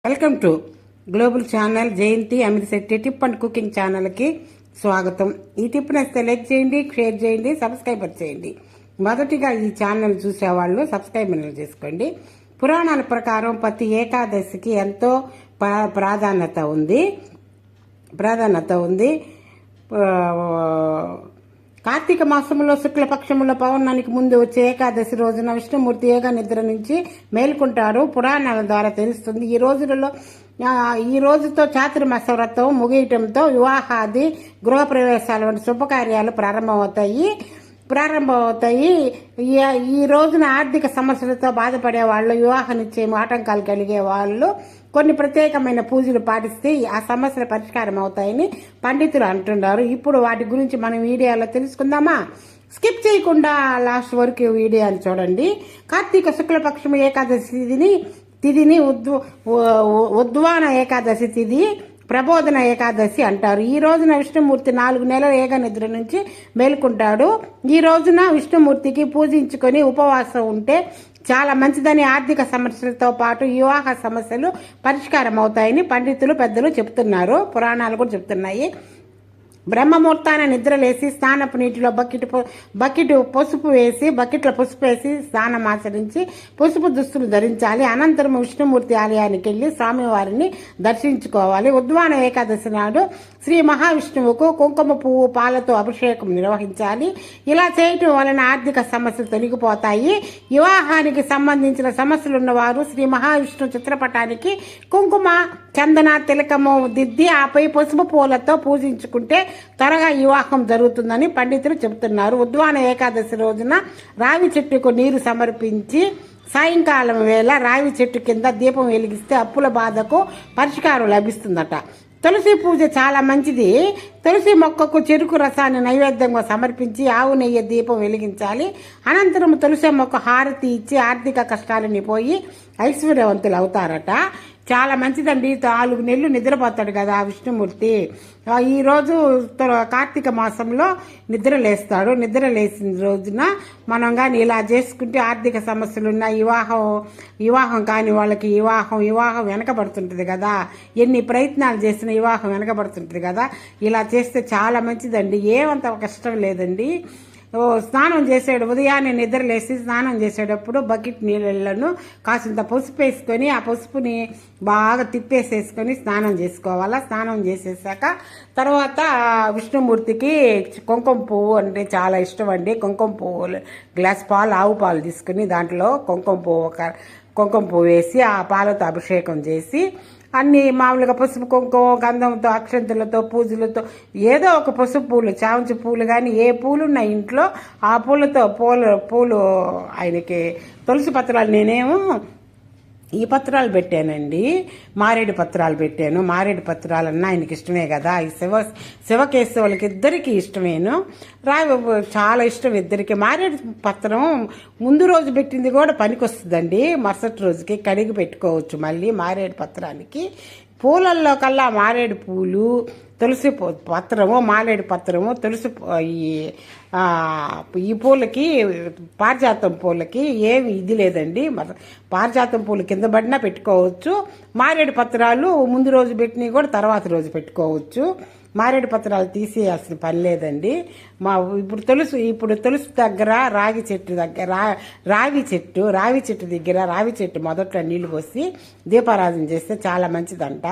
Welcome to global channel Jayanthi Amit Shetty tip and cooking ఛానల్కి స్వాగతం. ఈ టిప్ నచ్చితే లైక్ చేయండి, షేర్ చేయండి, సబ్స్క్రైబ్ చేయండి. మొదటిగా ఈ ఛానల్ చూసేవాళ్ళు సబ్స్క్రైబ్ చేసుకోండి. పురాణాల ప్రకారం ప్రతి ఏకాదశికి ఎంతో ప్రాధాన్యత ఉంది. కార్తీక మాసంలో శుక్లపక్షంలో పౌర్ణానికి ముందు వచ్చే ఏకాదశి రోజున విష్ణుమూర్తి ఏక నిద్ర నుంచి మేల్కొంటారు. పురాణాల ద్వారా తెలుస్తుంది. ఈ రోజుతో చాతుర్మాస వ్రతం ముగియటంతో వివాహాది గృహప్రవేశాల వంటి శుభకార్యాలు ప్రారంభమవుతాయి. ఈ రోజున ఆర్థిక సమస్యలతో బాధపడే వాళ్ళు, వివాహ నిశ్చయం ఆటంకాలు కలిగే వాళ్ళు కొన్ని ప్రత్యేకమైన పూజలు పాటిస్తే ఆ సమస్యల పరిష్కారం అవుతాయని పండితులు అంటున్నారు. ఇప్పుడు వాటి గురించి మనం వీడియోలో తెలుసుకుందామా? స్కిప్ చేయకుండా లాస్ట్ వరకు వీడియోని చూడండి. కార్తీక శుక్లపక్షం ఏకాదశి తిథిని ఉద్వాన ఏకాదశి తిథి ప్రబోధన ఏకాదశి అంటారు. ఈ రోజున విష్ణుమూర్తి 4 నెలల ఏక నిద్ర నుంచి మేల్కొంటాడు. ఈ రోజున విష్ణుమూర్తికి పూజించుకొని ఉపవాసం ఉంటే చాలా మంచిదని, ఆర్థిక సమస్యలతో పాటు వివాహ సమస్యలు పరిష్కారం అవుతాయని పండితులు పెద్దలు చెప్తున్నారు. పురాణాలు కూడా చెప్తున్నాయి. బ్రహ్మముహూర్తాన నిద్రలేసి స్నానపు నీటిలో బకెట్లో పసుపు వేసి స్నానం ఆచరించి పసుపు దుస్తులు ధరించాలి. అనంతరం విష్ణుమూర్తి ఆలయానికి వెళ్లి స్వామివారిని దర్శించుకోవాలి. ఉద్వాన ఏకాదశి నాడు శ్రీ మహావిష్ణువుకు కుంకుమ పువ్వు పాలతో అభిషేకం నిర్వహించాలి. ఇలా చేయటం వలన ఆర్థిక సమస్యలు తొలగిపోతాయి. వివాహానికి సంబంధించిన సమస్యలున్న వారు శ్రీ మహావిష్ణు చిత్రపటానికి కుంకుమ చందన తిలకము దిద్ది ఆపై పసుపు పూలతో పూజించుకుంటే త్వరగా వివాహం జరుగుతుందని పండితులు చెబుతున్నారు. ఉద్వాన ఏకాదశి రోజున రావి చెట్టుకు నీరు సమర్పించి సాయంకాలం వేళ రావి చెట్టు కింద దీపం వెలిగిస్తే అప్పుల బాధకు పరిష్కారం లభిస్తుందట. తులసి పూజ చాలా మంచిది. తులసి మొక్కకు చెరుకు రసాన్ని నైవేద్యంగా సమర్పించి ఆవు నెయ్యి దీపం వెలిగించాలి. అనంతరం తులసి మొక్క హారతి ఇచ్చి ఆర్థిక కష్టాలని పోయి ఐశ్వర్యవంతులు అవుతారట. చాలా మంచిదండి. 4 నెలలు నిద్రపోతాడు కదా విష్ణుమూర్తి. ఈరోజు కార్తీక మాసంలో నిద్రలేస్తాడు. నిద్రలేసిన రోజున మనం కానీ ఇలా చేసుకుంటే ఆర్థిక సమస్యలున్న వివాహం కాని వాళ్ళకి వివాహం వెనకబడుతుంటుంది కదా. ఎన్ని ప్రయత్నాలు చేసినా వివాహం వెనకబడుతుంటుంది కదా. ఇలా చేస్తే చాలా మంచిదండి. ఏమంత కష్టం లేదండి. స్నానం చేసాడు, ఉదయాన్నే నిద్రలేసి స్నానం చేసేటప్పుడు బకెట్ నీళ్ళను కాసింత పసుపు వేసుకొని ఆ పసుపుని బాగా తిప్పేసేసుకొని స్నానం చేసుకోవాలా. స్నానం చేసేసాక తర్వాత విష్ణుమూర్తికి కుంకుమ పువ్వు అంటే చాలా ఇష్టం అండి. కుంకుమ పువ్వు గ్లాస్ పాలు, ఆవు పాలు తీసుకుని దాంట్లో కుంకుమ పువ్వు వేసి ఆ పాలతో అభిషేకం చేసి అన్ని మామూలుగా పసుపు కుంకుమ గంధంతో అక్షంతులతో పూజలతో ఏదో ఒక పసుపు పూలు, చామంతి పూలు కానీ ఏ పూలు ఉన్న ఇంట్లో ఆ పూలతో పూలు ఆయనకి తులసి పత్రాలు నేనేమో ఈ పత్రాలు పెట్టానండి. మారేడు పత్రాలు పెట్టాను. మారేడు పత్రాలన్నా ఆయనకి ఇష్టమే కదా. ఈ శివకేశవులకి ఇద్దరికి ఇష్టమేను. చాలా ఇష్టం ఇద్దరికి. మారేడు పత్రం ముందు రోజు పెట్టింది కూడా పనికొస్తుందండి. మరుసటి రోజుకి కడిగి పెట్టుకోవచ్చు. మళ్ళీ మారేడు పత్రానికి పూలల్లో కల్లా మారేడు పూలు, తులసి పత్రము, మారేడు పత్రము, తులసి ఈ పూలకి పారిజాతం పూలకి ఏమి ఇది లేదండి. పారిజాతం పూలు కింద పడినా పెట్టుకోవచ్చు. మారేడు పత్రాలు ముందు రోజు పెట్టినవి కూడా తర్వాత రోజు పెట్టుకోవచ్చు. మారేడు పత్రాలు తీసేయాల్సిన పని లేదండి. ఇప్పుడు తులసి దగ్గర రావి చెట్టు దగ్గర రావి చెట్టు మొదట్లో నీళ్లు పోసి దీపారాధన చేస్తే చాలా మంచిదంట.